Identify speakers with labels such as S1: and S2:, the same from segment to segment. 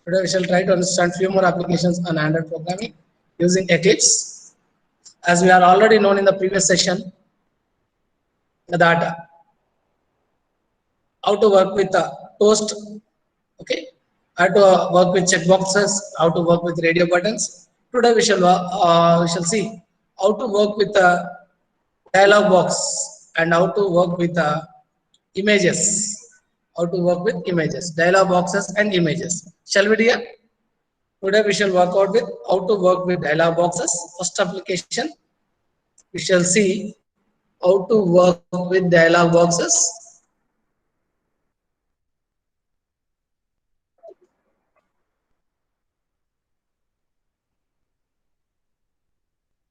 S1: Today we shall try to understand few more applications on Android programming using Eclipse. As we are already known in the previous session that how to work with Toast, okay, how to work with checkboxes, how to work with radio buttons. Today we shall see how to work with the dialog box and how to work with images. How to work with images, dialog boxes and images. Shall we, dear? Today we shall work out with how to work with dialog boxes. First application, we shall see how to work with dialog boxes.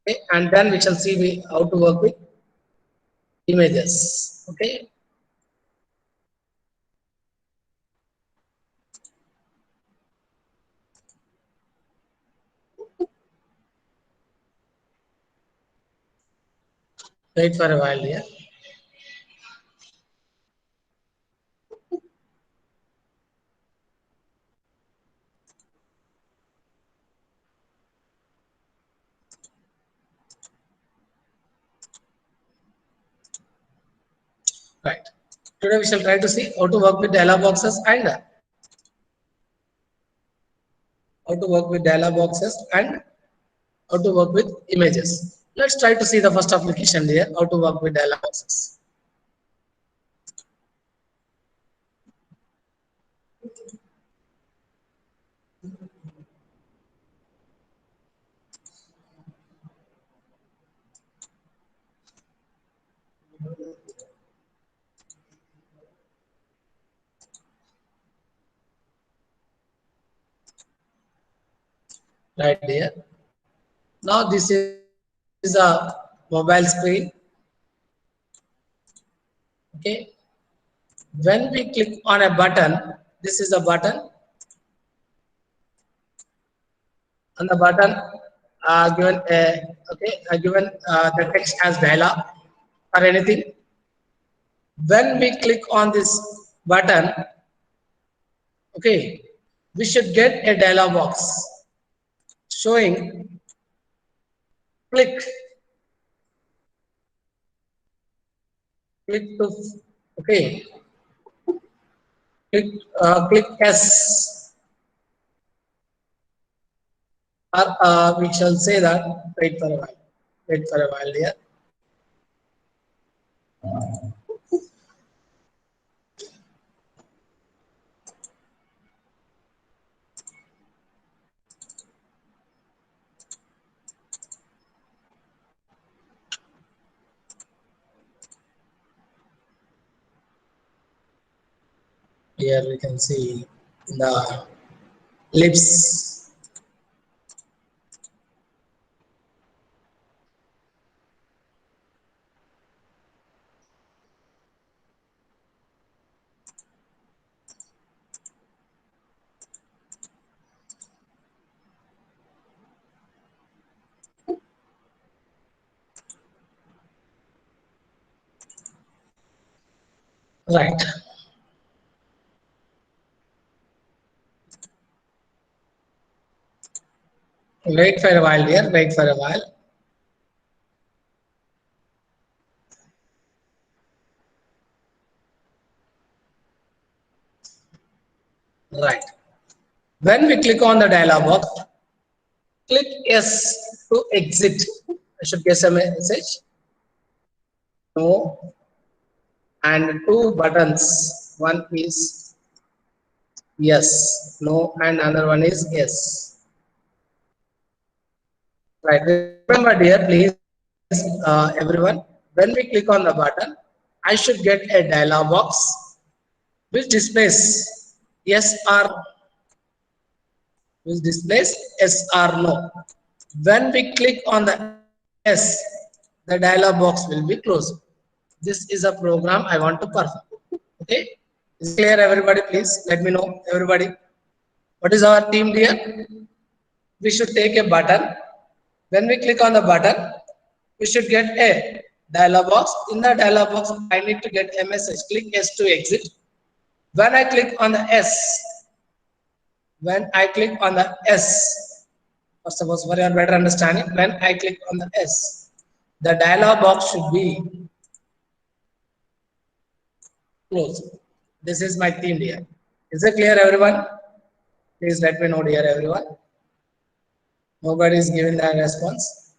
S1: Okay, and then we shall see how to work with images. Okay. Wait for a while here. Right. Today we shall try to see how to work with dialog boxes and how to work with dialog boxes and how to work with images. Let's try to see the first application here, how to work with dialog boxes. Right here. Now this is a mobile screen. Okay. When we click on a button, this is a button. On the button, given the text as dialog or anything. When we click on this button, okay, we should get a dialog box showing click to okay click S, or we shall say that wait for a while here. Here we can see the lips. Right. Wait for a while here. Wait for a while. Right. When we click on the dialog box, click S to exit. I should get a message. No. And two buttons. One is yes, no, and another one is yes. Right. Remember, dear, please, everyone, when we click on the button, I should get a dialog box which displays yes or no. When we click on the S, the dialog box will be closed. This is a program I want to perform. Okay, is it clear, everybody? Please let me know, everybody. What is our team, dear? We should take a button. When we click on the button, we should get a dialog box. In the dialog box, I need to get a message. Click S to exit. When I click on the S, When I click on the S, or suppose for your better understanding, when I click on the S, the dialog box should be closed. This is my theme here. Is it clear, everyone? Please let me know, dear everyone. Nobody is giving that response.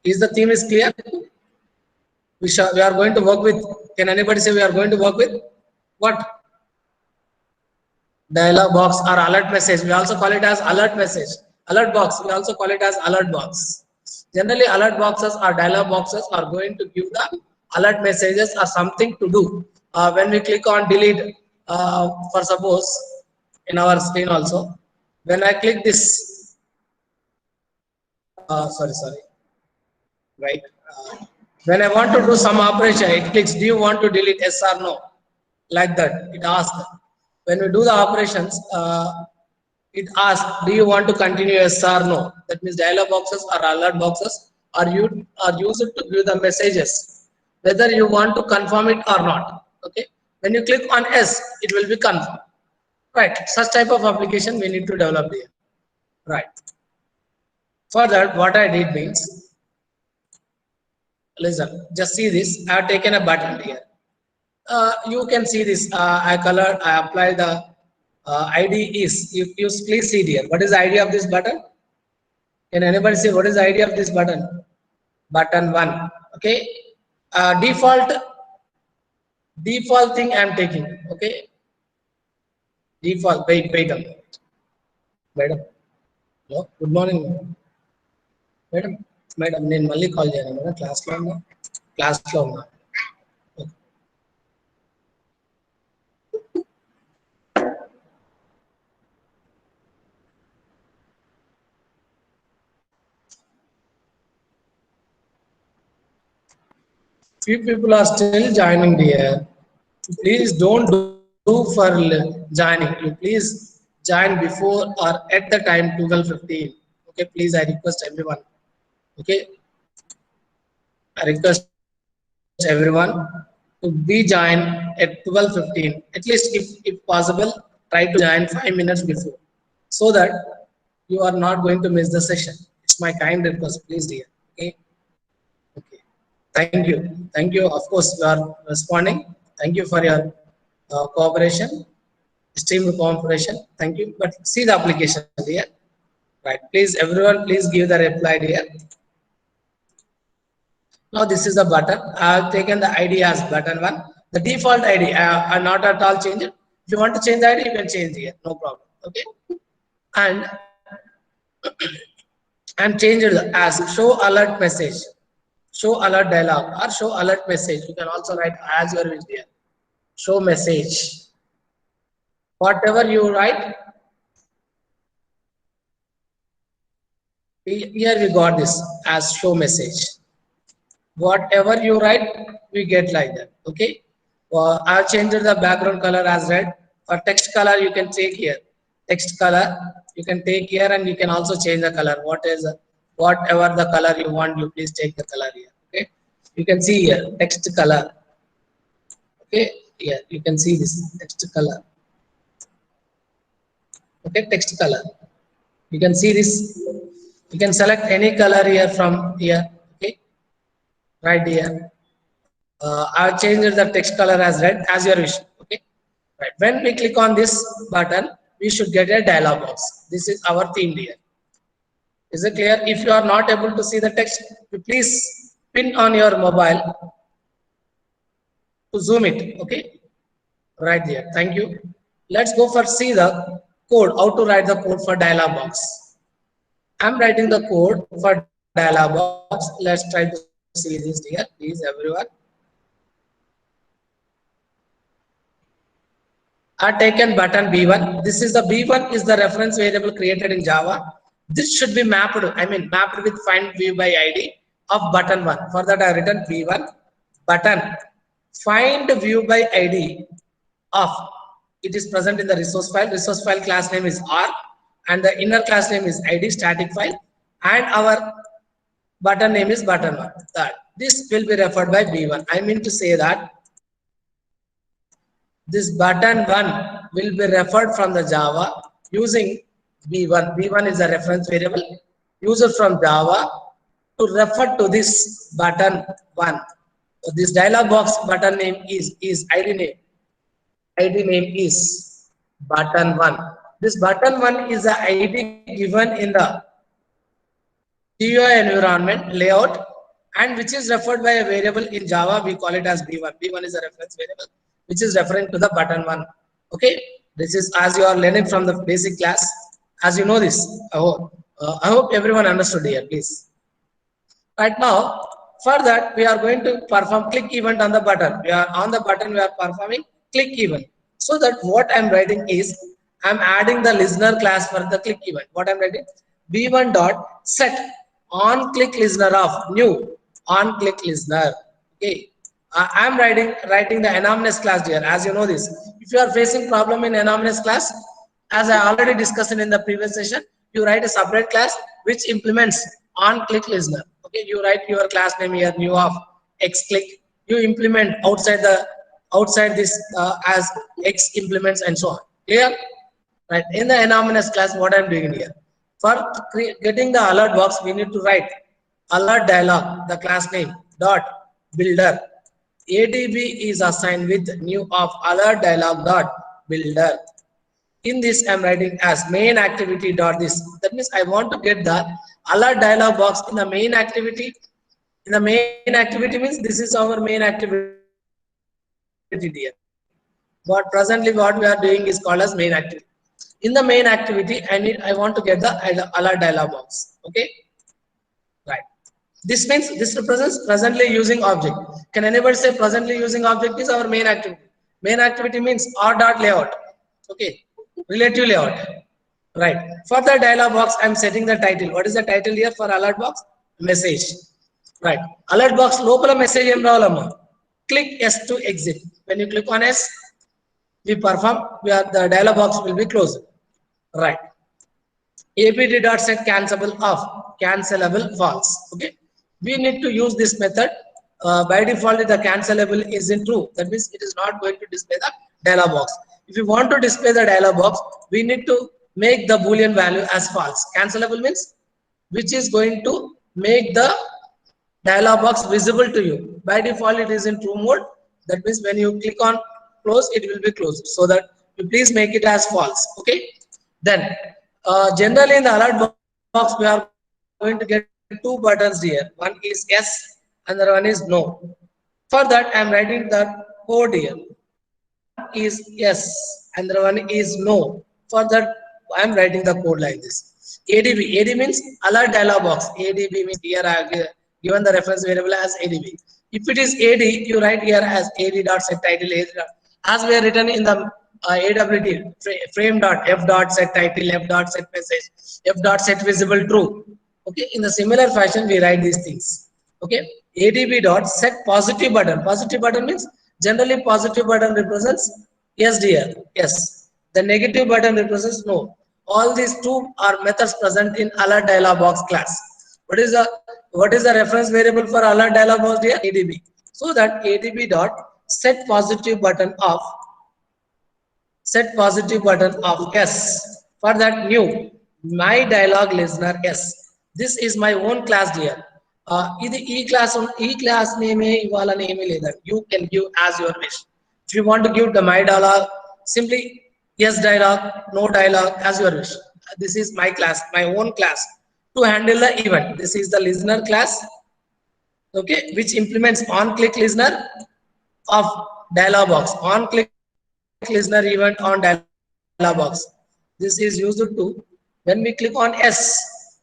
S1: Is the theme is clear? We are going to work with. Can anybody say we are going to work with what? Dialog box or alert message. We also call it as alert message. Alert box. We also call it as alert box. Generally, alert boxes or dialog boxes are going to give the alert messages or something to do. When we click on delete, for suppose in our screen also, when I click this, sorry, right? When I want to do some operation, it clicks, do you want to delete yes or no? Like that, it asks. When we do the operations, it asks, do you want to continue yes or no? That means dialog boxes or alert boxes are used to give the messages, whether you want to confirm it or not. Okay. When you click on yes, it will be confirmed. Right. Such type of application we need to develop here. Right. For that, what I did means, listen, just see this. I have taken a button here. You can see this. I apply the ID is. You please see here. What is the ID of this button? Can anybody say what is the ID of this button? Button 1. Okay. Default thing I am taking. Okay. Default. Wait a minute. Madam. Hello. Good morning. Madam. నేను మళ్ళీ call చేయను madam క్లాస్లో ఉన్నా few people are still joining here. Please don't do for joining. You please join before or at the time 12:15. Okay, please, I request everyone. Okay, I request everyone to be join at 12:15. At least if possible, try to join 5 minutes before, so that you are not going to miss the session. It's my kind request, please, dear. Okay. Okay. Thank you. Of course, you are responding. Thank you for your cooperation, esteemed cooperation. Thank you. But see the application here, right? Please, everyone, please give the reply here. Now this is the button. I have taken the ID as button 1. The default ID, I not at all change it. If you want to change the ID, you can change here, no problem. Okay. And I'm changed it as show alert message. Show alert dialog or show alert message. You can also write as your wish here. Show message. Whatever you write, here we got this as show message. Whatever you write, we get like that. Okay. I've changed the background color as red. For text color, you can take here. Text color, you can take here, and you can also change the color. Whatever the color you want, you please take the color here. Okay. You can see here text color. Okay. Here you can see this text color. Okay. Text color. You can see this. You can select any color here from here. Okay. Right here. I've changed the text color as red, as your wish. Okay. Right. When we click on this button, we should get a dialog box. This is our theme here. Is it clear? If you are not able to see the text, please pin on your mobile to zoom it. Okay. Right there. Thank you. Let's go for see the code. How to write the code for dialog box. I'm writing the code for dialog box. Let's try to see this here, please, everyone. I've taken button B1. This is the B1 is the reference variable created in Java. This should be mapped, mapped with find view by ID of button 1. For that, I written B1 button find view by ID of. It is present in the resource file. Resource file class name is R, and the inner class name is ID static file, and our button name is button 1. That this will be referred by B1. I mean to say that this button 1 will be referred from the Java using B1. B1 is a reference variable used from Java to refer to this button 1. So this dialog box button name is ID name. ID name is button 1. This button 1 is the ID given in the GUI environment layout, and which is referred by a variable in Java. We call it as B1. B1 is a reference variable which is referring to the button 1. Okay, this is as you are learning from the basic class. As you know this, I hope everyone understood here, please. Right now, for that we are going to perform click event on the button. We are on the button, we are performing click event. So that what I'm writing is, I'm adding the listener class for the click event. What I'm writing, b1 dot set on click listener of new on click listener. Okay, I'm writing the anonymous class here. As you know this, if you are facing problem in anonymous class, as I already discussed in the previous session, you write a separate class which implements on click listener. Okay, you write your class name here, new of x click. You implement outside this as x implements and so on. Clear? Right. In the anonymous class, what I'm doing here, for getting the alert box, we need to write alert dialog, the class name dot builder. ADB is assigned with new of alert dialog dot builder. In this, I'm writing as main activity dot this. That means I want to get the alert dialog box in the main activity. In the main activity means this is our main activity here. But presently what we are doing is called as main activity. In the main activity, I want to get the alert dialog box. Okay, right. This means this represents presently using object. Can anybody say presently using object is our main activity? Main activity means r dot layout. Okay, relative layout. Right. For the dialog box, I'm setting the title. What is the title here for alert box? Message. Right. Alert box lopala message em ravalama. Click S to exit. When you click on S, we perform. The dialog box will be closed. Right. apt.set cancelable off, cancelable false. Okay, we need to use this method. By default, the cancelable is in true. That means it is not going to display the dialog box. If you want to display the dialog box, we need to make the boolean value as false. Cancelable means which is going to make the dialog box visible to you. By default, it is in true mode. That means when you click on close, it will be closed. So that you please make it as false. Okay. Then generally in the alert box, we are going to get two buttons here. One is yes, another one is no. For that, I am writing the code here. Is yes, another one is no. For that, I am writing the code like this. ADB. ADB means alert dialog box. ADB means here I have given the reference variable as ADB. If it is AD, you write here as AD.set title. As we are written in the AWT frame dot f dot set title, f dot set message, f dot set visible true. Okay, in the similar fashion we write these things. Okay, ADB dot set positive button. Positive button means generally positive button represents yes dear, yes. The negative button represents no. All these two are methods present in alert dialog box class. What is the reference variable for alert dialog box here? ADB. So that ADB dot set positive button of yes. For that new my dialog listener yes. This is my own class here. class name ivala name leda. You can give as your wish. If you want to give the my dialog, simply yes dialog, no dialog, as your wish. This is my class, my own class to handle the event. This is the listener class. Okay, which implements on click listener of dialog box. On click listener event on dialog box. This is used to when we click on S,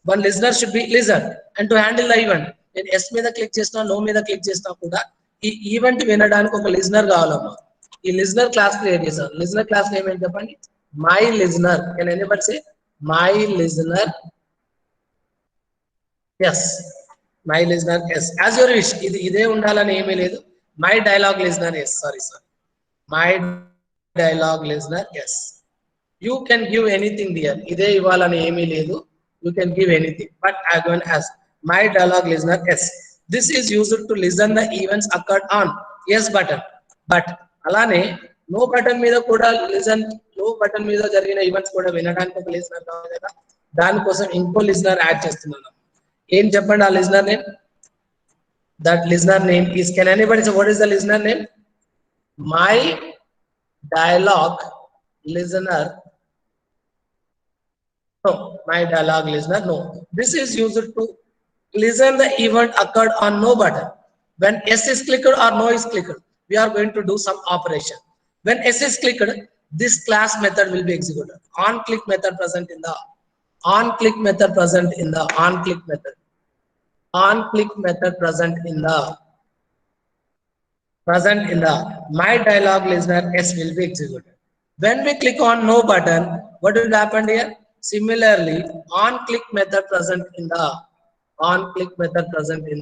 S1: one listener should be listen, and to handle the event. When S మీద click చేసినా, no మీద click చేసినా కూడా ఈ event వినడానికి ఒక listener కావాలమ్మా. ఈ లిజనర్ క్లాస్ క్రియేట్ చేశారు. లిజనర్ క్లాస్ నేమ్ ఏంటి చెప్పండి? My listener. Can anybody say my listener? Yes, my listener yes. As your wish. ఇదే ఉండాలని ఏమీ లేదు. My dialog listener yes. Sorry. My dialog listener yes. You can give anything there. Ide ivalani emi ledu. You can give anything, but I am going as my dialog listener yes. This is used to listen the events occurred on yes button. But alane no button మీద కూడా లో button మీద జరిగిన events కూడా వినడానికి ఒక listener కావాలి కదా, దానికోసం ఇంకో లిజనర్ యాడ్ చేస్తున్నాను. ఏం చెప్పండి ఆ listener name? That listener name is, can anybody say what is the listener name? My dialogue listener. No, my dialogue listener. No, this is used to listen the event occurred on no button. When S is clicked or no is clicked, we are going to do some operation. When S is clicked, this class method will be executed. On click method present in the on click method present in the on click method. On click method present in the my dialogue listener S will be executed. When we click on no button, what will happen here? Similarly, on click method present in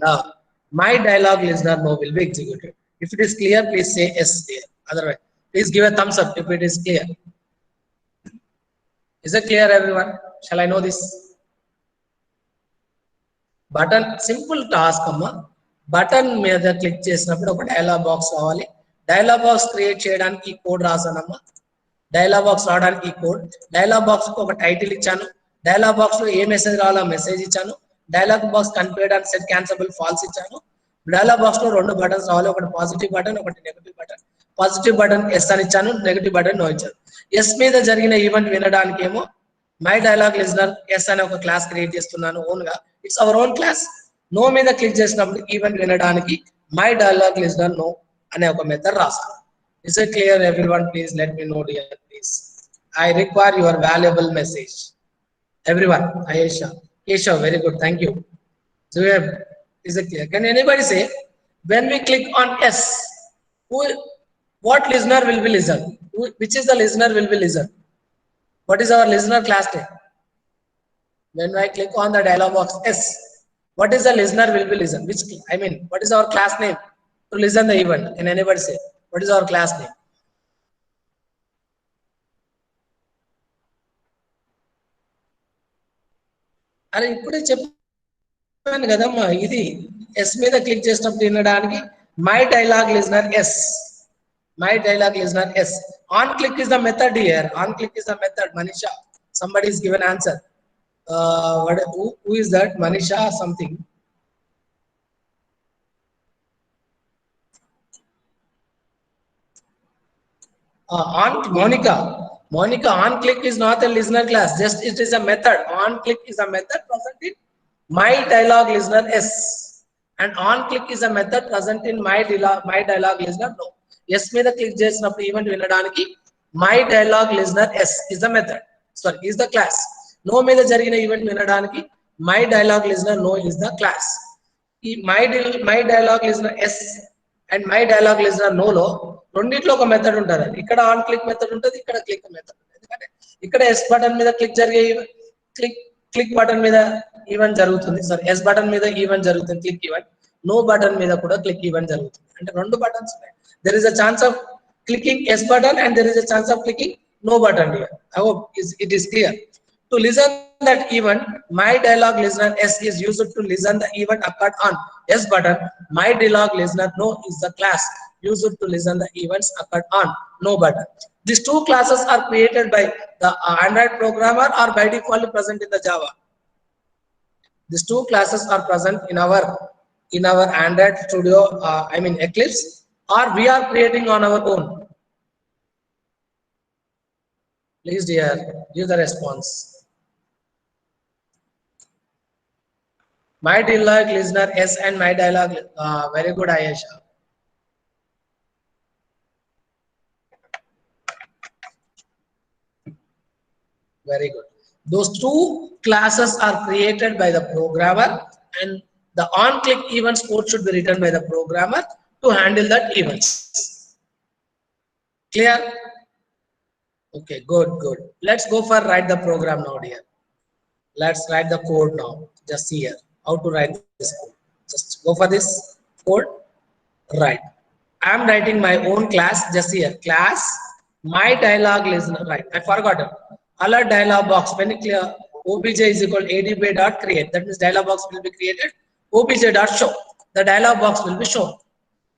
S1: the my dialogue listener no will be executed. If it is clear, please say yes here. Otherwise, please give a thumbs up if it is clear. Is it clear, everyone? Shall I know this? Button, simple task amma. Button మీద click చేసినప్పుడు ఒక dialogue box రావాలి. Dialogue box create చేయడానికి code రాసానమ్మా. Dialogue box రావడానికి ఈ code, dialogue box కు ఒక title ఇచ్చాను, డైలాగ్ బాక్స్ లో ఏ మెసేజ్ రావాలో మెసేజ్ ఇచ్చాను, డైలాగ్ బాక్స్ కనిపించడానికి సెట్ క్యాన్సబుల్ ఫాల్స్ ఇచ్చాను. డైలాగ్ బాక్స్ లో 2 బటన్స్ రావాలి, ఒకటి పాజిటివ్ బటన్, ఒకటి negative button. Positive button yes అని ఇచ్చాను, నెగటివ్ బటన్ నో ఇచ్చాను. ఎస్ మీద జరిగిన ఈవెంట్ వినడానికి ఏమో మై డైలాగ్ లిజనర్ ఎస్ అనే ఒక క్లాస్ క్రియేట్ చేస్తున్నాను ఓన్ గా. It's our own class. No మీద క్లిక్ చేసినప్పుడు ఈవెంట్ వినడానికి మై డైలాగ్ లిజనర్ నో అనే ఒక మెథడ్ రాస్తాను. Is it clear, everyone? Please let me know here, please. I require your valuable message. Everyone, Ayesha, Kesha, very good, thank you. So, is it clear? Can anybody say, when we click on S, what listener will be listen? Which is the listener will be listen? What is our listener class name? When I click on the dialog box S, what is the listener will be listen? Which, I mean, what is our class name to listen the event? Can anybody say? What is our class name? అరే ఇప్పుడే చెప్పాను కదమ్మా, ఇది yes మీద click చేసినప్పుడు వినడానికి my dialog listener yes. My dialog listener yes. On click is the method here. On click is the method. Manisha, somebody is given answer. Who is that? Manisha something. On Monica. Monica, on click is not a listener class, just it is a method. On click is a method present in my dialogue listener S, and on click is a method present in my dialogue listener no. S మీద click చేసినప్పుడు event వినడానికి my dialogue listener S is the method, sorry, is the class. No మీద జరిగిన event వినడానికి my dialogue listener no is the class. ఈ my dialogue listener S and my dialog listener no లో రెండిట్లో ఒక method ఉంటుంది. ఇక్కడ ఆన్ క్లిక్ మెథడ్ ఉంటుంది, ఇక్కడ క్లిక్ మెథడ్ ఉంటుంది. ఎందుకంటే ఇక్కడ ఎస్ బటన్ మీద క్లిక్ జరిగే క్లిక్ బటన్ మీద ఈవెంట్ జరుగుతుంది, సారీ ఎస్ బటన్ మీద ఈవెంట్ జరుగుతుంది క్లిక్ ఈవెంట్. నో బటన్ మీద కూడా క్లిక్ ఈవెంట్ జరుగుతుంది. అంటే 2 బటన్స్ ఉన్నాయి. There is a chance of clicking yes button and there is a chance of clicking no button here. I hope it is clear. To listen that event, my dialogue listener S is used to listen the event occurred on S button. My dialogue listener no is the class used to listen the events occurred on no button. These 2 classes are created by the Android programmer or by default present in the Java. These 2 classes are present in our Android Studio, I mean Eclipse, or we are creating on our own. Please dear, give the response. My dialogue listener S and my dialogue, very good Ayesha. Very good. Those 2 classes are created by the programmer, and the on click events code should be written by the programmer to handle that events. Clear? Okay, good. Let's go for write the program now, dear. Let's write the code now. Just see here how to write this code. Just go for this code. Right. I am writing my own class. Just here class my dialogue listener. Right. I forgot it. Alert dialog box. When you clear obj is equal adb.create. That means dialog box will be created. obj.show. The dialog box will be shown.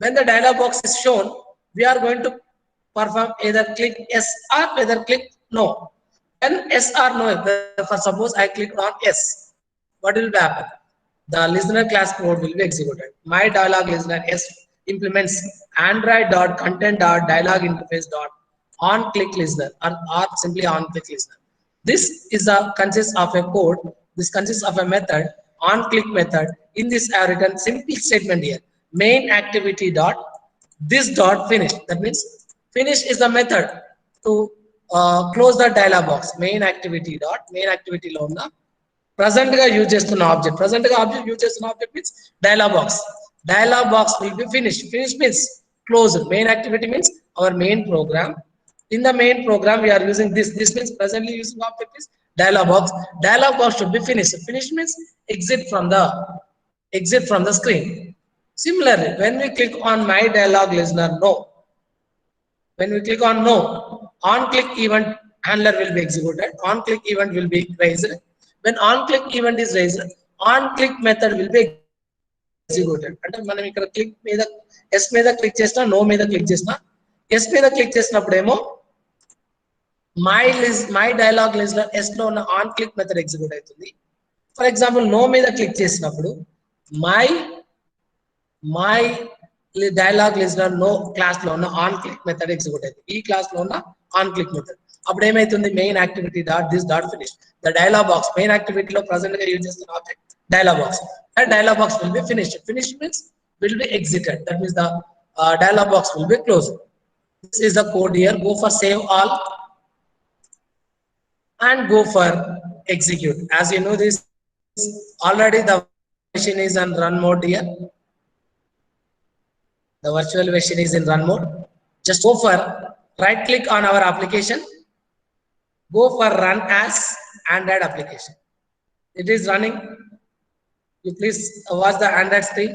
S1: When the dialog box is shown, we are going to perform either click yes or either click No. When yes or no, for suppose I click on yes, what will happen? The listener class code will be executed. My dialog listener yes implements android.content.dialog interface dot on click listener or simply on click listener. This is a consists of a code. This consists of a method on click method. In this I have written simple statement here. Main activity dot this dot finish. That means finish is the method to close the dialog box. Main activity dot main activity lo unna present ga use chestuna object. Present ga object use chestuna object means dialog box. Dialog box will be finished. Finish means closed. Main activity means our main program. In the main program we are using this. This means presently using object is dialog box. Dialog box should be finished. Finish means exit from the screen. Similarly, when we click on my dialog listener, no. When we click on no, on click event handler will be executed. On click event will be raised. When on click event is raised, on click method will be executed. అంటే మనం ఇక్కడ click మీద yes మీద click చేసినా no మీద click చేసినా yes మీద click చేసినప్పుడేమో మై డైలాగ్ లిస్టర్ ఎస్ లో ఉన్న ఆన్ క్లిక్ మెథడ్ ఎగ్జిక్యూట్ అవుతుంది. ఫర్ ఎగ్జాంపుల్ నో మీద క్లిక్ చేసినప్పుడు my dialog listener no class లో ఉన్న ఆన్ క్లిక్ మెథడ్ ఎగ్జిక్యూట్ అవుతుంది. ఈ క్లాస్ లో ఉన్న ఆన్ క్లిక్ మెథడ్ అప్పుడు ఏమైతుంది main activity dot this dot finish the dialog box main యాక్టివిటీలో ప్రెసెంట్ గా యూజ్ చేస్తున్న object dialog box. That dialog box will be finished. Finished means will be exited. That means the dialog box will be closed. This is the code here. Go for save all and go for execute. As you know this already the machine is on run mode here. The virtual machine is in run mode. Just go for right click on our application. Go for run as Android application. It is running. You please watch the Android screen.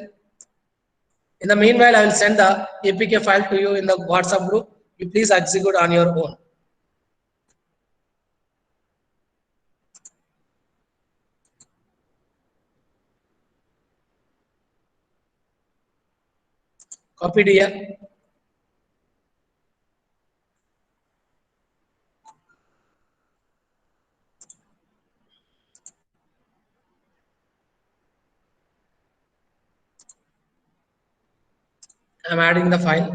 S1: In the meanwhile, I will send the APK file to you in the WhatsApp group. You please execute on your own. Copied here. I am adding the file.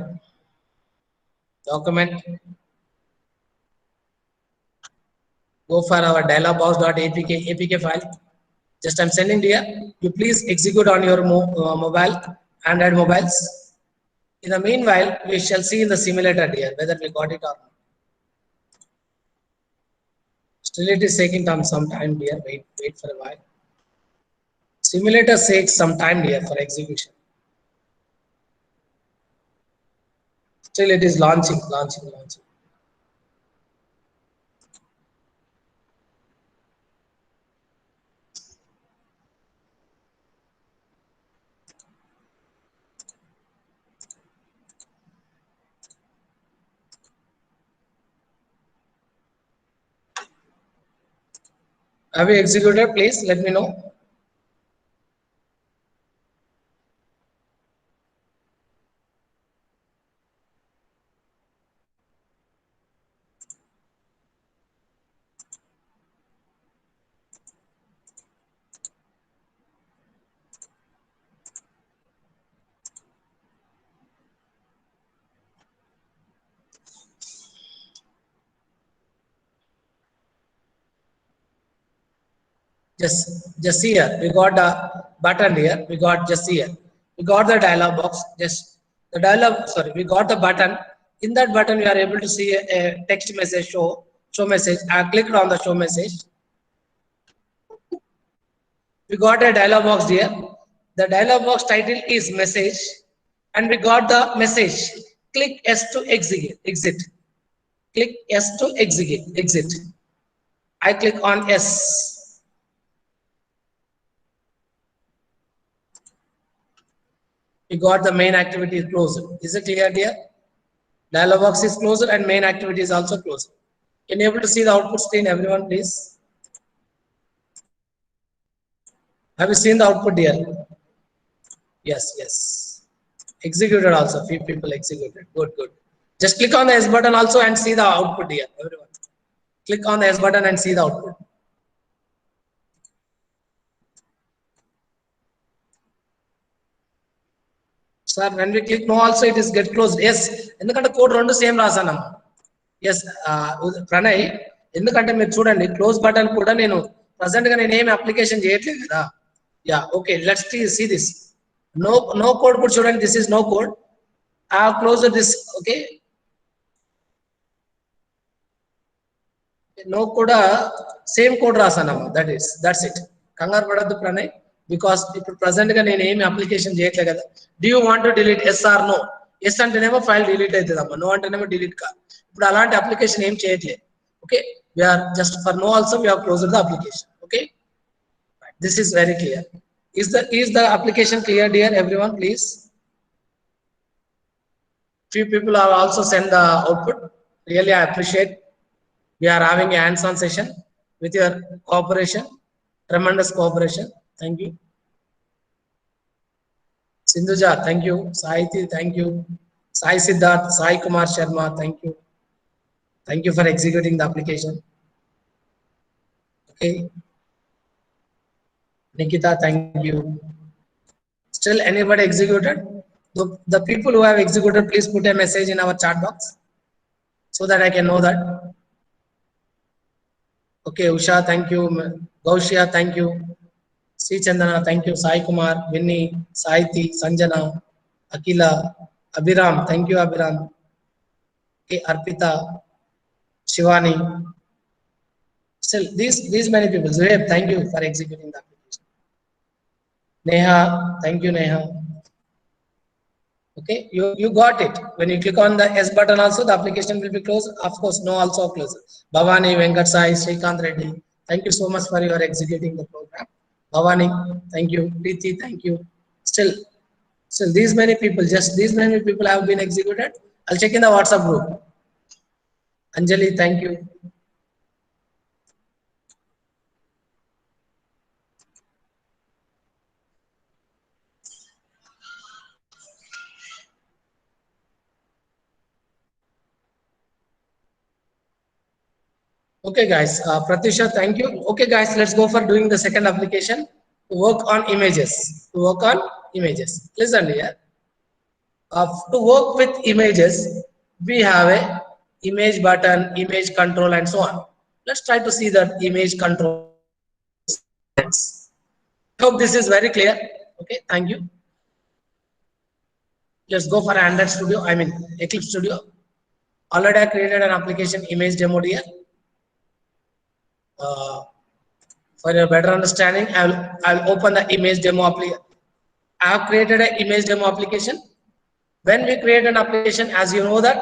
S1: Document. Go for our dialogbox.apk file. Just I am sending here. You please execute on your mobile, Android mobiles. In the meanwhile, we shall see in the simulator here whether we got it or not. Still, it is taking some time here. Wait for a while. Simulator takes some time here for execution. Still, it is launching. Have you executed? Please let me know. Just here we got the button here. We got just here. We got the dialog box. Just the dialog. Sorry, we got the button. In that button, we are able to see a text message show message. I clicked on the show message. We got a dialog box here. The dialog box title is message, and we got the message. Click S to exit. Click S to exit. I click on S. We got the main activity is closed. Is it clear here? Dialog box is closed and main activity is also closed. Can you able to see the output screen, everyone, please? Have you seen the output here? Yes. Executed also. Few people executed. Good. Just click on the S button also and see the output here, everyone. Click on the S button and see the output. Sir, when we click no also it is get closed. Yes, ఎందుకంటే code రెండు same రాసాను. Yes Pranay, ఎందుకంటే మీరు చూడండి close button కూడా నేను present గా నేను ఏమి అప్లికేషన్ చేయట్లేదు కదా. Yeah okay, let's see this. No code కూడా చూడండి, this is no code. I have closed this. Okay, no కూడా సేమ్ కోడ్ రాసానమ్మా. That's it. కంగారు పడద్దు ప్రణయ్, బికాస్ ఇప్పుడు ప్రజెంట్ గా నేను ఏమి అప్లికేషన్ చేయట్లే కదా. Do you want to delete? Yes or no? Yes అంటేనేమో ఫైల్ డిలీట్ అవుతుంది అమ్మా, నో అంటేనేమో డిలీట్ కాదు. ఇప్పుడు అలాంటి అప్లికేషన్ ఏం చేయట్లేదు. Okay, we are just for no also we have closed the application. Okay, this is very clear. Is the application clear, dear everyone? Please. Few people are also send the output. Really, I appreciate. We are having a hands-on session with your cooperation, tremendous cooperation. Thank you. Sindhuja, thank you. Saiti, thank you. Sai Siddharth, Sai Kumar Sharma, thank you. Thank you for executing the application. Okay. Nikita, thank you. Still anybody executed? The people who have executed, please put a message in our chat box so that I can know that. Okay, Usha, thank you. Gaushia, thank you. Sri Chandana, thank you. Sai Kumar, Vinny, Saiti, Sanjana, Akila, Abhiram, thank you, Abhiram. Okay, Arpita, Shivani. Still, these many people. Zuhaib, thank you for executing the application. Neha, thank you, Neha. Okay, you got it. When you click on the S button also, the application will be closed. Of course, no also closed. Bhavani, Venkat Sai, Srikanth Reddy, thank you so much for your executing the program. Bhavani, thank you. Preeti, thank you. Still these many people, just these many people have been executed. I'll check in the WhatsApp group. Anjali, thank you. Okay, guys. Pratisha, thank you. Okay, guys, let's go for doing the second application. Work on images. Listen here. To work with images, we have a image button, image control, and so on. Let's try to see that image control. Hope this is very clear. Okay, thank you. Let's go for Android Studio. I mean Eclipse Studio. Already I created an application image demo here. For your better understanding, I'll open the image demo application. I have created an image demo application. When we create an application, as you know that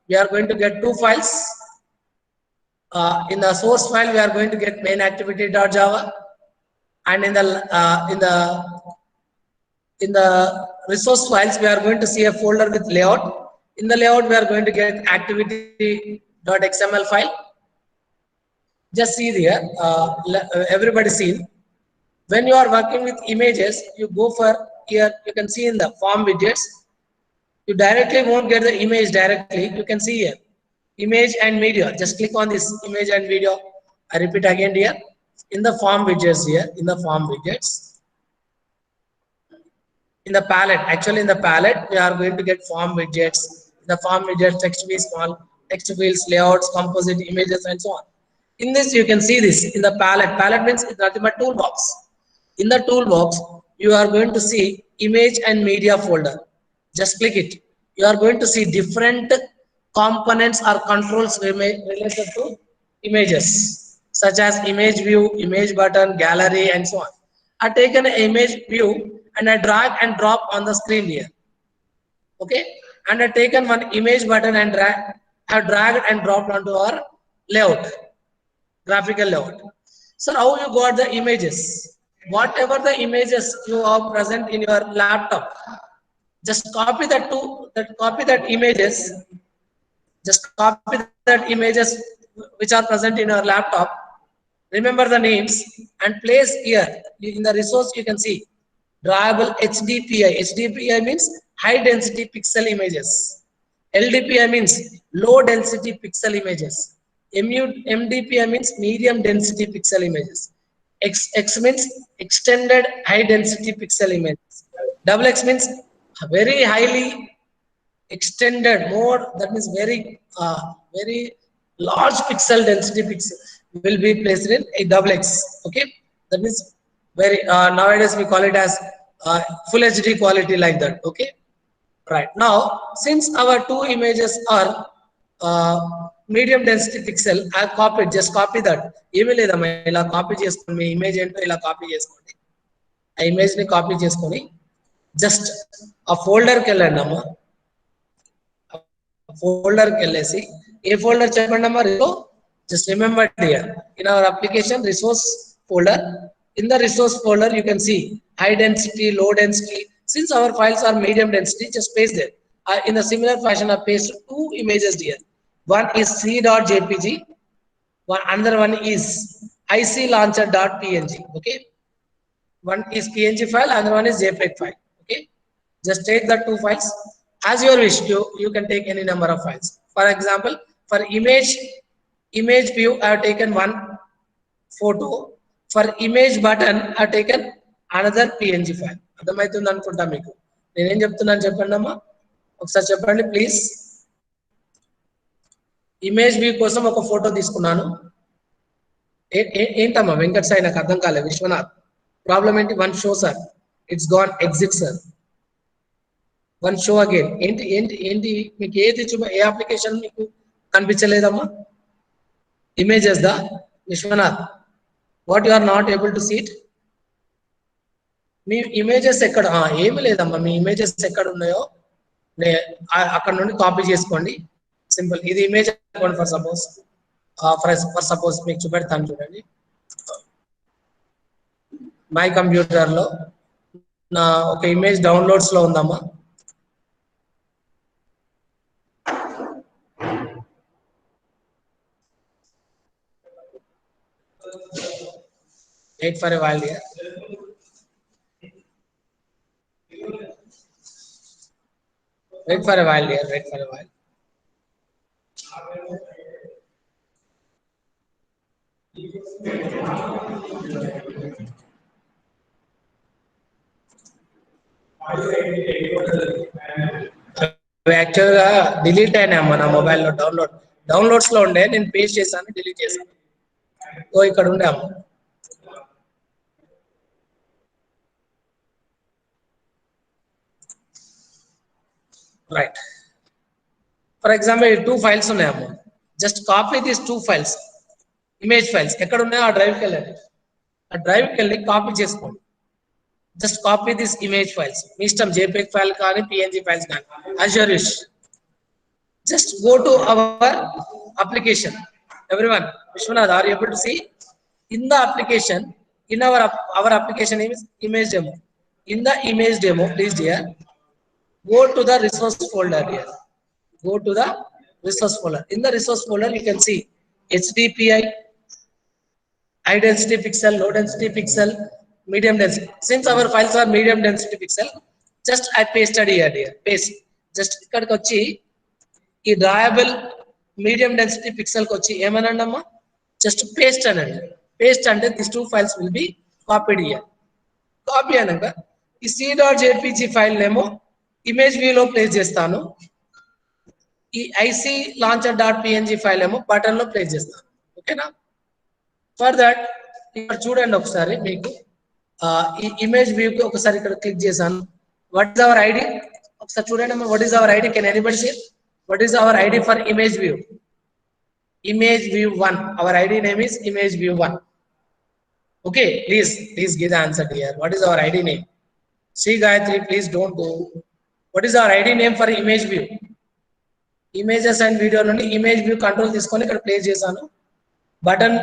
S1: we are going to get two files. In the source file, we are going to get main activity.java, and in the resource files, we are going to see a folder with layout. In the layout, we are going to get activity.xml file. Just see there, everybody see. When you are working with images, you go for here, you can see in the form widgets. You directly won't get the image directly. You can see here, image and media. Just click on this image and video. I repeat again here, in the form widgets here, in the form widgets. In the palette, actually in the palette, we are going to get form widgets. The form widgets, text fields, small text fields, layouts, composite images, and so on. In this, you can see this in the palette. Palette means it's nothing but toolbox. In the toolbox, you are going to see image and media folder. Just click it. You are going to see different components or controls related to images, such as image view, image button, gallery, and so on. I take an image view and I drag and drop on the screen here. Okay, and I taken one image button and have dragged and dropped onto our layout, graphical layout. So how you got the images? Whatever the images you have present in your laptop, just copy that images. Just copy that images which are present in your laptop. Remember the names and place here in the resource. You can see drawable HDPI. HDPI means high density pixel images. LDPI means low density pixel images. MDPI means medium density pixel images. X means extended high density pixel images. Double X means very highly extended, more, that means very large pixel density pixel will be placed in a double X. Okay, that means very nowadays we call it as full HD quality, like that. Okay, right. Now since our two images are medium density pixel, I copied, just copy that. Email ila copy cheskoni me image ఏంటో ఇలా copy చేసుకోండి. ఆ image ని copy చేసుకొని just ఆ folder కి వెళ్ళండి అమ్మా. folder kellesi a folder cheppandi amma. Just remember here, in our application resource folder, in the resource folder you can see high density, low density. Since our files are medium density, just paste there. In a similar fashion I paste two images here. One is c.jpg, another one is iclauncher.png. okay, one is png file, another one is jpeg file. Okay, just take the two files as your wish. You can take any number of files. For example, for image view I have taken one photo. For image button I have taken another png file. అర్థమవుతుంది అనుకుంటా మీకు. నేనేం చెప్తున్నాను చెప్పండి అమ్మా, ఒకసారి చెప్పండి please. Image view కోసం ఒక ఫోటో తీసుకున్నాను. ఏంటమ్మా వెంకట్ సాయి, నాకు అర్థం కాలేదు. విశ్వనాథ్, ప్రాబ్లం ఏంటి? One show sir, it's gone exit sir. One show again. ఏంటి ఏంటి ఏంటి మీకు ఏది ఏ అప్లికేషన్ మీకు కనిపించలేదమ్మా? ఇమేజెస్ దా Vishwanath? What you are not able to see it? మీ ఇమేజెస్ ఎక్కడ? ఏమి లేదమ్మా, మీ ఇమేజెస్ ఎక్కడ ఉన్నాయో అక్కడ నుండి కాపీ చేసుకోండి. సింపుల్. ఇది ఇమేజ్ అనుకోండి ఫర్ సపోజ్. ఫర్ సపోజ్ మీకు చూపెడతాను చూడండి. మై కంప్యూటర్ లో నా ఒక ఇమేజ్ డౌన్లోడ్స్ లో ఉందమ్మా. Wait for a while here. Wait for a while here. Wait for a while. యాక్చువల్గా డిలీట్ అయినాయమ్మా నా మొబైల్లో. డౌన్లోడ్స్ లో ఉండే, నేను పేస్ట్ చేశాను, డిలీట్ చేశాను. ఓ ఇక్కడ ఉండే అమ్మ. Right. For example two files ఉన్నాయమ్మా. Just copy these two files, image files. ఎక్కడ ఉన్నాయో ఆ డ్రైవ్కి వెళ్ళండి. ఆ డ్రైవ్కి వెళ్ళి కాపీ చేసుకోండి. Just copy this image files. మీ ఇష్టం, జేపీఈజీ ఫైల్ కానీ పిఎన్జీ ఫైల్స్ కానీ, as your wish. Just go to our application. Everyone, Vishwanath, are you able to see? In the application, in our application name is image demo. In the image demo, please dear, go to the resource folder here. Go to the resource folder. In the resource folder, you can see HDPI, high density pixel, low density pixel, medium density. Since our files are medium density pixel, just I pasted here, dear. Paste. Just ikkadiki vachi ఈ డ్రాయబుల్ medium density pixel కి వచ్చి ఏమనండి అమ్మా, just paste అనండి. Paste అంటే this two files will be copied here. Copy అనగా ఈ c.jpg file నేమో ఇమేజ్ వ్యూలో ప్లేస్ చేస్తాను. ఈ iclauncher.png ఫైల్ ఏమో బటన్ లో ప్లేస్ చేస్తాను. ఓకేనా? ఫర్ దట్ ఇక్కడ చూడండి ఒకసారి, మీకు ఈ ఇమేజ్ వ్యూకి ఒకసారి ఇక్కడ క్లిక్ చేశాను. What is our ID? ఒకసారి చూడండి అమ్మా. What is our ID? Can anybody see? What is our ID for image view? Image view 1. Our ID name is image view 1. Okay, please give the answer here. What is our ID name? See Gayatri, please don't go. What is our ID name for image view? Images and video నుండి image view control తీసుకొని ఇక్కడ place చేశాను. Button,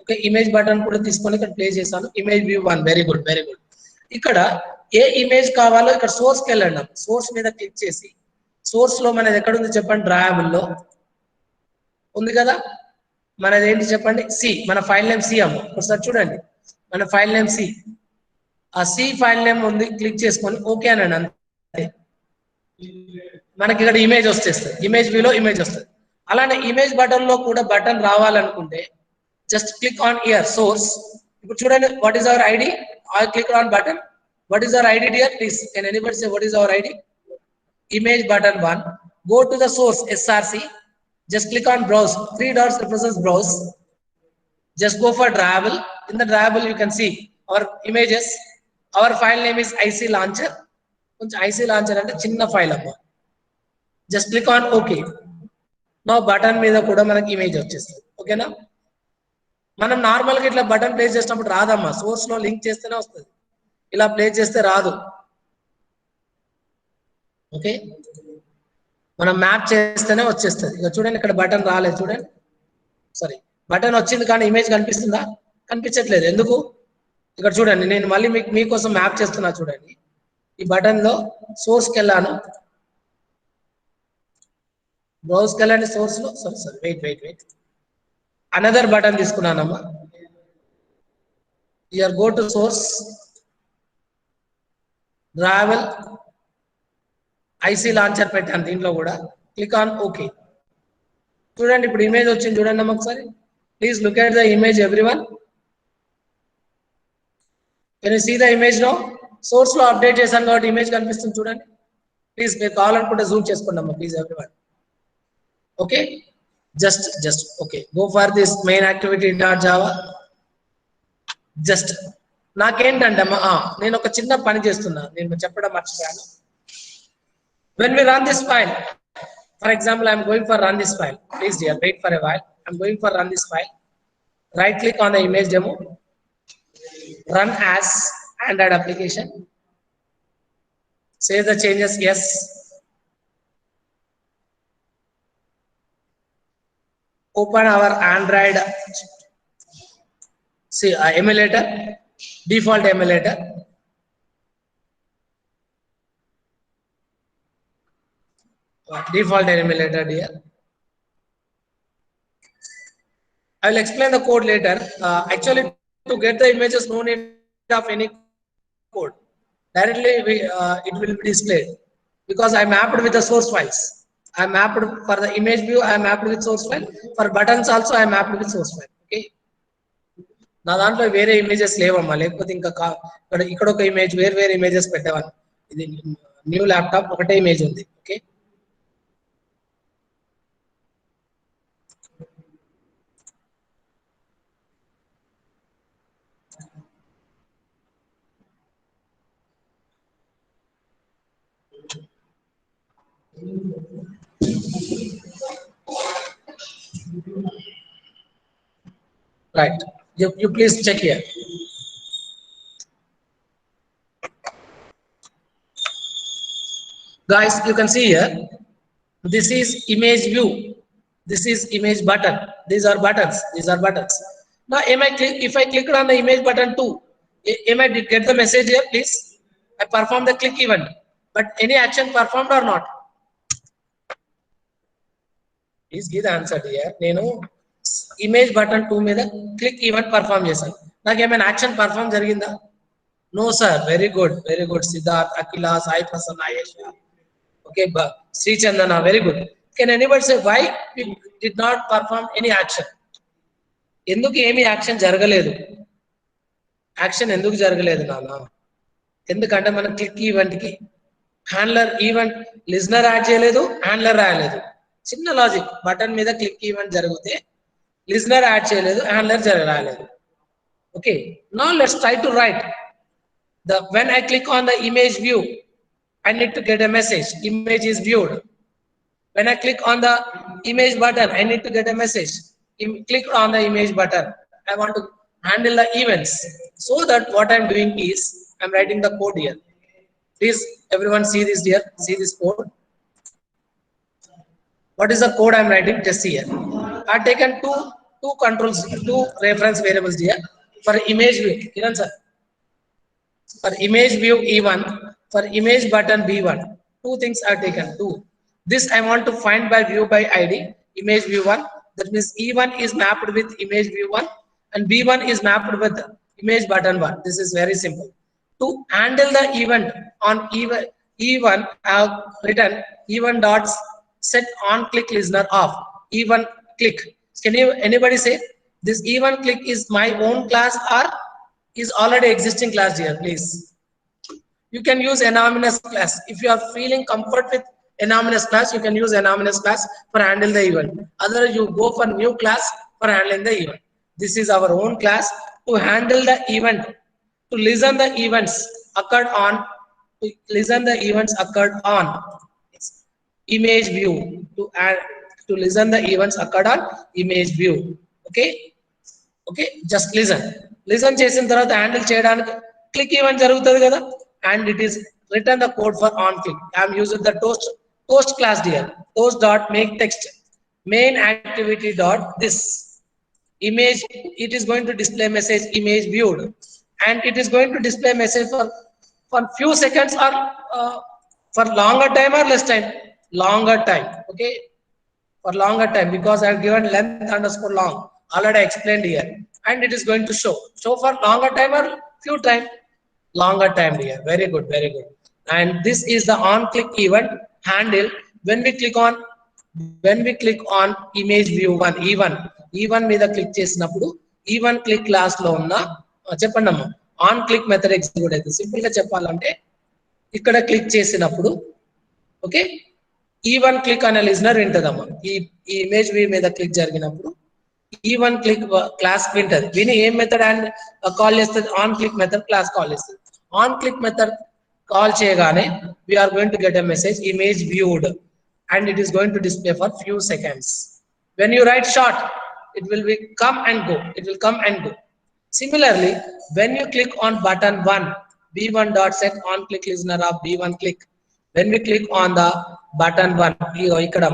S1: okay, image button కూడా తీసుకొని ఇక్కడ place చేశాను. Image view 1. Very good, very good. ఇక్కడ ఏ image కావాలో ఇక్కడ సోర్స్కి వెళ్ళండి. సోర్స్ మీద క్లిక్ చేసి, సోర్స్ లో మనది ఎక్కడ ఉంది చెప్పండి? డ్రాయబుల్ లో ఉంది కదా. మనది ఏంటి చెప్పండి? సి. మన ఫైల్ నేమ్ సి అమ్మ. ఒకసారి చూడండి, మన ఫైల్ నేమ్ సి. ఆ సి ఫైల్ నేమ్ ఉంది, క్లిక్ చేసుకొని ఓకే అనండి. అంతే, మనకి ఇక్కడ ఇమేజ్ వచ్చేస్తుంది. ఇమేజ్ వ్యూలో ఇమేజ్ వస్తుంది. అలానే ఇమేజ్ బటన్ లో కూడా బటన్ రావాలనుకుంటే just click on here source. ఇప్పుడు చూడండి, what is our ID? I click on button. What is our ID dear? Please, can anybody say what is our ID? Image button 1. Go to the source src. Just click on browse. 3 dots represents browse. Just go for drawable. In the drawable you can see our images. Our file name is IC launcher. IC launcher అంటే చిన్న file అమ్మా. Just click on OK. Now button మీద కూడా మనకి image వచ్చేస్తుంది. ఓకేనా? మనం normal గా ఇట్లా బటన్ ప్లేస్ చేసినప్పుడు రాదమ్మా, సోర్స్ లో లింక్ చేస్తేనే వస్తుంది, ఇలా ప్లేస్ చేస్తే రాదు. ఓకే, మనం మ్యాప్ చేస్తేనే వచ్చేస్తుంది. ఇక చూడండి, ఇక్కడ బటన్ రాలేదు చూడండి, సారీ బటన్ వచ్చింది కానీ ఇమేజ్ కనిపిస్తుందా? కనిపించట్లేదు. ఎందుకు? ఇక్కడ చూడండి, నేను మళ్ళీ మీకోసం మ్యాప్ చేస్తున్నా చూడండి. ఈ బటన్ లో సోర్స్కి వెళ్ళాను, బ్రౌజ్కి వెళ్ళండి, సోర్స్ లో సారీ వెయిట్ అనదర్ బటన్ తీసుకున్నానమ్మా. Here go to source, drawable, IC launcher పెట్టాను దీంట్లో కూడా. Click on okay. చూడండి, ఇప్పుడు ఇమేజ్ వచ్చింది చూడండి అమ్మ ఒకసారి. Please look at the image everyone. Can you see the image no? Source లో అప్డేట్ చేశాను కాబట్టి ఇమేజ్ కనిపిస్తుంది చూడండి. ప్లీజ్ మీరు కావాలనుకుంటే జూమ్ చేసుకోండి అమ్మా, please everyone. Okay, just okay, go for this main activity dot Java. Just నాకేంటంటే అమ్మా, నేను ఒక చిన్న పని చేస్తున్నా, నేను చెప్పడం మర్చిపోయాను. When we run this file, for example, I am going for run this file. Please dear, wait for a while. I am going for run this file. Right click on the image demo. Run as Android application. Save the changes, yes. Open our Android emulator, default emulator. Default emulator here. I will explain the code later. Actually, to get the images, no need of any code. Directly, it will be displayed because I mapped with the source files. I mapped for the image view. I mapped with source file. For buttons also, I mapped with source file. Okay. నా దాంట్లో వేరే images లేవమ్మా, లేకపోతే ఇంకా ఇక్కడ ఒక image, వేరే images పెట్టేవాళ్ళు. ఇది న్యూ ల్యాప్టాప్, ఒకటే ఇమేజ్ ఉంది. Okay, right. You please check here. Guys, you can see here, this is image view, this is image button, these are buttons, Now if I click on the image button 2, am I get the message here? Please, I perform the click event, but any action performed or not? Please give the answer here. నేను image button 2 మీద click event perform చేశాను, నాకు ఏమైనా action perform జరిగిందా? No sir. Very good Siddharth, Akhila, Sai Prasanna, Ayesh, okay, Sri Chandana, very good. Can anybody say why we did not perform any action? ఎందుకు ఏమి action జరగలేదు? Action ఎందుకు జరగలేదు నాన్న? ఎందుకంటే మనం క్లిక్ ఈవెంట్ కి హ్యాండ్లర్ ఈవెంట్ లిజనర్ యాడ్ చేయలేదు, హ్యాండ్లర్ రాయలేదు. చిన్న లాజిక్, బటన్ మీద క్లిక్ ఈవెంట్ జరిగితే లిజనర్ యాడ్ చేయలేదు, హ్యాండ్లర్ రాయలేదు. Okay, now let's try to right the when I click on the image view, I need to get a message, image is viewed. When I click on the image button, I need to get a message, click on the image button. I want to handle the events. So that what I'm doing is I'm writing the code here. Please everyone see this here, see this code. What is the code I'm writing? Just see here. I've taken two controls, two reference variables here for image view. Kiran sir, for image view E1, for image button B1, two things are taken. This I want to find by view by ID, image view 1. That means E1 is mapped with image view 1 and B1 is mapped with image button 1. This is very simple. To handle the event on E1, I have written E1 dots set on click listener off. E1 click. Can you anybody say this E1 click is my own class or is already existing class here? Please. You can use anonymous class. If you are feeling comfort with anonymous class, you can use anonymous class for handle the event. Otherwise, you go for new class for handling the event. This is our own class to handle the event, to listen the events occurred on, image view, to listen the events occurred on image view. Okay. Okay, just listen చేసిన తర్వాత handle చేయడానికి click event జరుగుతుంది కదా, and it is written the code for on click. I am using the toast class here. Toast dot make text main activity dot this image. It is going to display message image viewed, and it is going to display message for few seconds or for longer time or less time. Longer time. Okay, for longer time, because I have given length underscore long, already explained here, and it is going to show for longer time or few time, longer time here. Very good, very good. And this is the on click event handle when we click on image view 1 e1 మీద click చేసినప్పుడు e1 click class లో ఉన్న చెప్పండి అమ్మా on click method execute అవుతుంది. Simple గా చెప్పాలంటే ఇక్కడ క్లిక్ చేసినప్పుడు ఓకే E1 click అనే లిజనర్ వింటదమ్మా. ఈ ఇమేజ్ వ్యూ మీద క్లిక్ జరిగినప్పుడు E1 click క్లాస్ వింటది. విని ఏం మెథడ్ అండ్ కాల్ చేస్తుంది? On click method class call చేస్తుంది. ఆన్ క్లిక్ మెథడ్ కాల్ చేయగానే we are going to get a message image viewed, and it is going to display for few seconds. When you write short, it will be come and go. It will come and go. Similarly, when you click on button 1, b1 dot set on click listener of b1 click. When we click on the button 1, ఇక్కడ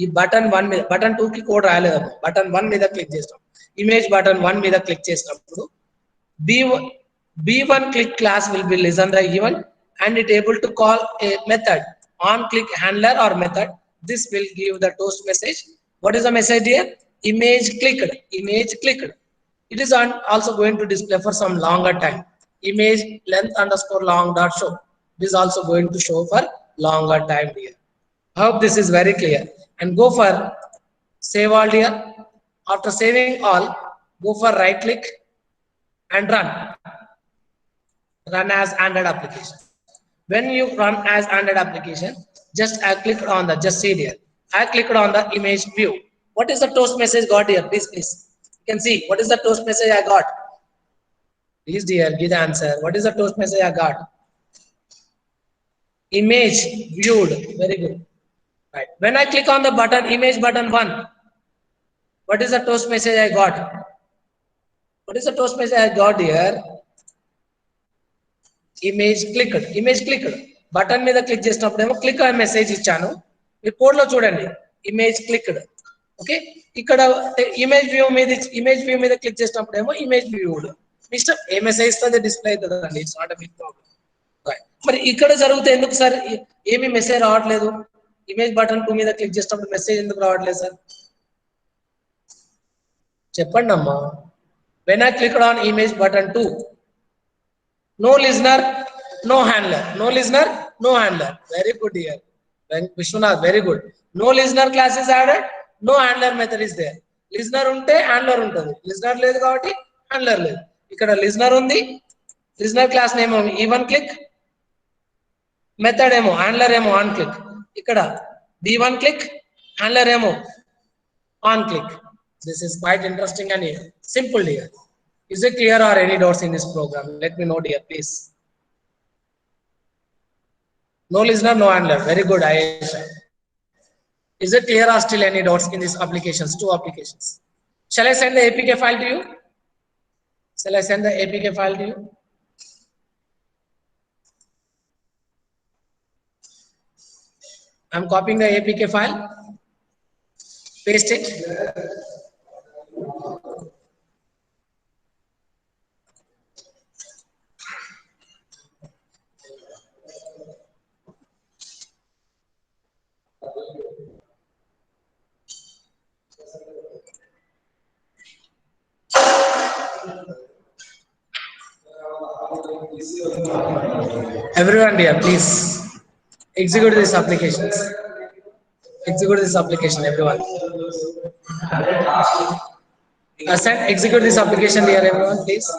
S1: ఈ button 1 మీద button 2 కి code రాలేదమ్మా. button 1 మీద click చేస్తాం. Image button 1 మీద click చేసినప్పుడు b1 click class will be listen the event, and it able to call a method on click handler or method. This will give the toast message. What is the message here? Image clicked. Image clicked. It is also going to display for some longer time. Image length underscore long dot show. It is also going to show for longer time here. I hope this is very clear. And go for save all here. After saving all, go for right click and run. Run as Android application. When you run as Android application, just I clicked on the, just see here. I clicked on the image view. What is the toast message got here? Please. You can see what is the toast message I got. Please dear, give the answer. What is the toast message I got? Image viewed. Very good. Right. When I click on the button, image button 1, what is the toast message I got? What is the toast message I got here? Image clicked. Image clicked. Button మీద click చేసినప్పుడేమో click అనే message ఇచ్చాను. మీ code లో చూడండి image clicked. Okay, ఇక్కడ image view మీద click చేసినప్పుడేమో ఇమేజ్ వ్యూడ్. ఇష్టం ఏ మెసేజ్ ఇస్తుంది డిస్ప్లే అవుతుంది. It's not a big problem. మరి ఇక్కడ జరిగితే ఎందుకు సార్ ఏమి మెసేజ్ రావట్లేదు? ఇమేజ్ బటన్ 2 మీద క్లిక్ చేసినప్పుడు మెసేజ్ ఎందుకు రావట్లేదు సార్? చెప్పండి అమ్మా. when I clicked on image button 2, no listener, no handler. No listener, no handler. Very good here. Vishwanath, very good. No listener class is added, no handler method is there. Listener unte handler untadi. Listener లేదు కాబట్టి handler లేదు. ఇక్కడ listener ఉంది. Listener class name e1 click, method ఏమో handler ఏమో on click. ఇక్కడ b1 click, handler ఏమో on click. This is quite interesting and simple here. Is it clear or any doubts in this program? Let me know here, please. No listener, no handler. Very good, Ayesha. Is it clear or still any doubts in these applications, 2 applications? Shall I send the APK file to you? Shall I send the APK file to you? I'm copying the APK file. Paste it. Everyone here, please execute these applications. Execute this application, everyone. Ascend, execute this application here, everyone, please.